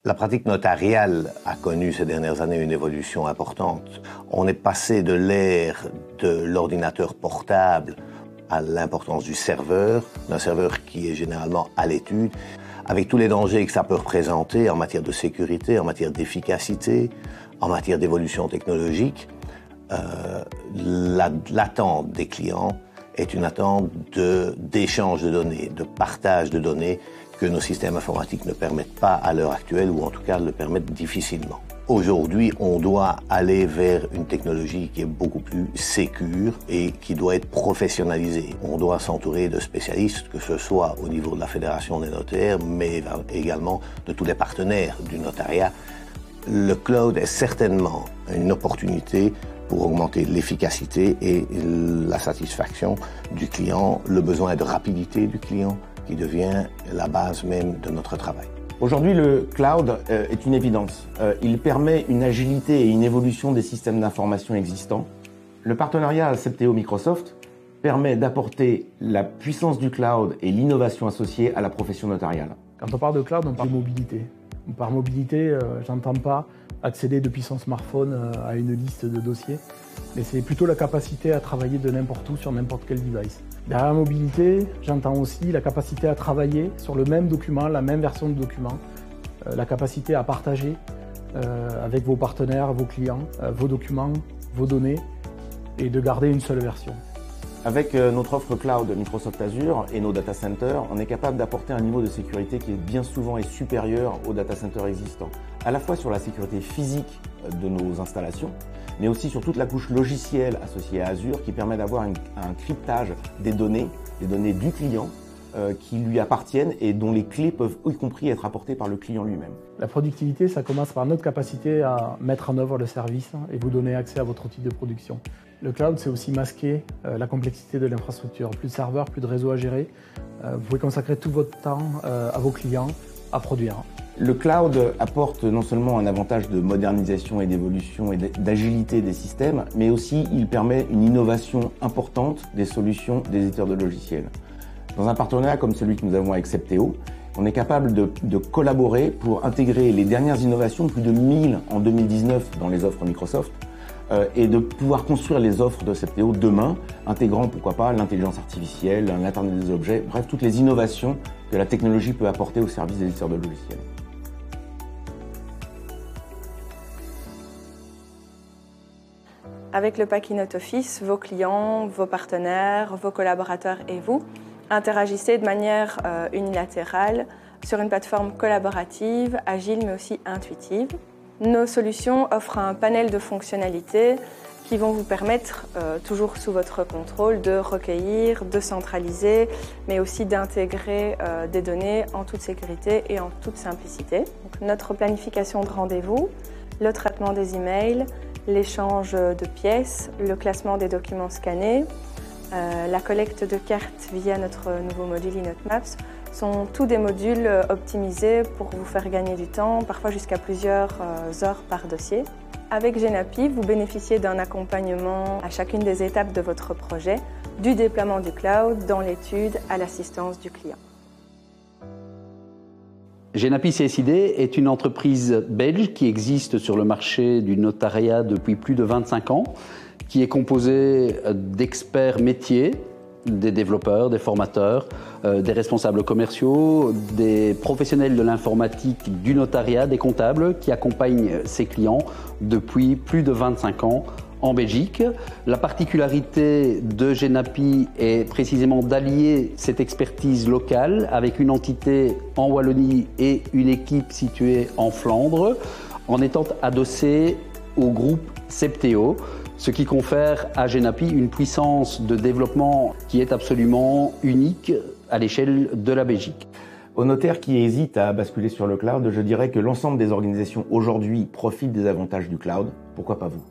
La pratique notariale a connu ces dernières années une évolution importante. On est passé de l'ère de l'ordinateur portable à l'importance du serveur, d'un serveur qui est généralement à l'étude, avec tous les dangers que ça peut représenter en matière de sécurité, en matière d'efficacité, en matière d'évolution technologique. L'attente des clients est une attente d'échange de données, de partage de données, que nos systèmes informatiques ne permettent pas à l'heure actuelle, ou en tout cas le permettent difficilement. Aujourd'hui, on doit aller vers une technologie qui est beaucoup plus sécure et qui doit être professionnalisée. On doit s'entourer de spécialistes, que ce soit au niveau de la Fédération des notaires, mais également de tous les partenaires du notariat. Le cloud est certainement une opportunité pour augmenter l'efficacité et la satisfaction du client, le besoin de rapidité du client, qui devient la base même de notre travail. Aujourd'hui, le cloud est une évidence. Il permet une agilité et une évolution des systèmes d'information existants. Le partenariat Accepteo-Microsoft permet d'apporter la puissance du cloud et l'innovation associée à la profession notariale. Quand on parle de cloud, on parle de mobilité. Par mobilité, j'entends pas accéder depuis son smartphone à une liste de dossiers, mais c'est plutôt la capacité à travailler de n'importe où sur n'importe quel device. Derrière la mobilité, j'entends aussi la capacité à travailler sur le même document, la même version de document, la capacité à partager avec vos partenaires, vos clients, vos documents, vos données, et de garder une seule version. Avec notre offre cloud Microsoft Azure et nos data centers, on est capable d'apporter un niveau de sécurité qui est bien souvent supérieur aux data centers existants, à la fois sur la sécurité physique de nos installations, mais aussi sur toute la couche logicielle associée à Azure qui permet d'avoir un cryptage des données du client qui lui appartiennent et dont les clés peuvent y compris être apportées par le client lui-même. La productivité, ça commence par notre capacité à mettre en œuvre le service et vous donner accès à votre outil de production. Le cloud, c'est aussi masquer la complexité de l'infrastructure. Plus de serveurs, plus de réseaux à gérer. Vous pouvez consacrer tout votre temps à vos clients, à produire. Le cloud apporte non seulement un avantage de modernisation et d'évolution et d'agilité des systèmes, mais aussi il permet une innovation importante des solutions des éditeurs de logiciels. Dans un partenariat comme celui que nous avons avec Accepteo, on est capable de collaborer pour intégrer les dernières innovations, plus de 1000 en 2019 dans les offres Microsoft, et de pouvoir construire les offres de Accepteo demain, intégrant pourquoi pas l'intelligence artificielle, l'Internet des objets, bref, toutes les innovations que la technologie peut apporter au service des éditeurs de logiciels. Avec le pack Note Office, vos clients, vos partenaires, vos collaborateurs et vous interagissez de manière unilatérale sur une plateforme collaborative, agile mais aussi intuitive. Nos solutions offrent un panel de fonctionnalités qui vont vous permettre, toujours sous votre contrôle, de recueillir, de centraliser, mais aussi d'intégrer des données en toute sécurité et en toute simplicité. Donc, notre planification de rendez-vous, le traitement des emails, l'échange de pièces, le classement des documents scannés, la collecte de cartes via notre nouveau module eNoteMaps sont tous des modules optimisés pour vous faire gagner du temps, parfois jusqu'à plusieurs heures par dossier. Avec Genapi, vous bénéficiez d'un accompagnement à chacune des étapes de votre projet, du déploiement du cloud, dans l'étude, à l'assistance du client. Genapi CSID est une entreprise belge qui existe sur le marché du notariat depuis plus de 25 ans, qui est composée d'experts métiers, des développeurs, des formateurs, des responsables commerciaux, des professionnels de l'informatique, du notariat, des comptables qui accompagnent ses clients depuis plus de 25 ans en Belgique. La particularité de Genapi est précisément d'allier cette expertise locale avec une entité en Wallonie et une équipe située en Flandre, en étant adossé au groupe Accepteo, ce qui confère à Genapi une puissance de développement qui est absolument unique à l'échelle de la Belgique. Aux notaires qui hésitent à basculer sur le cloud, je dirais que l'ensemble des organisations aujourd'hui profitent des avantages du cloud. Pourquoi pas vous ?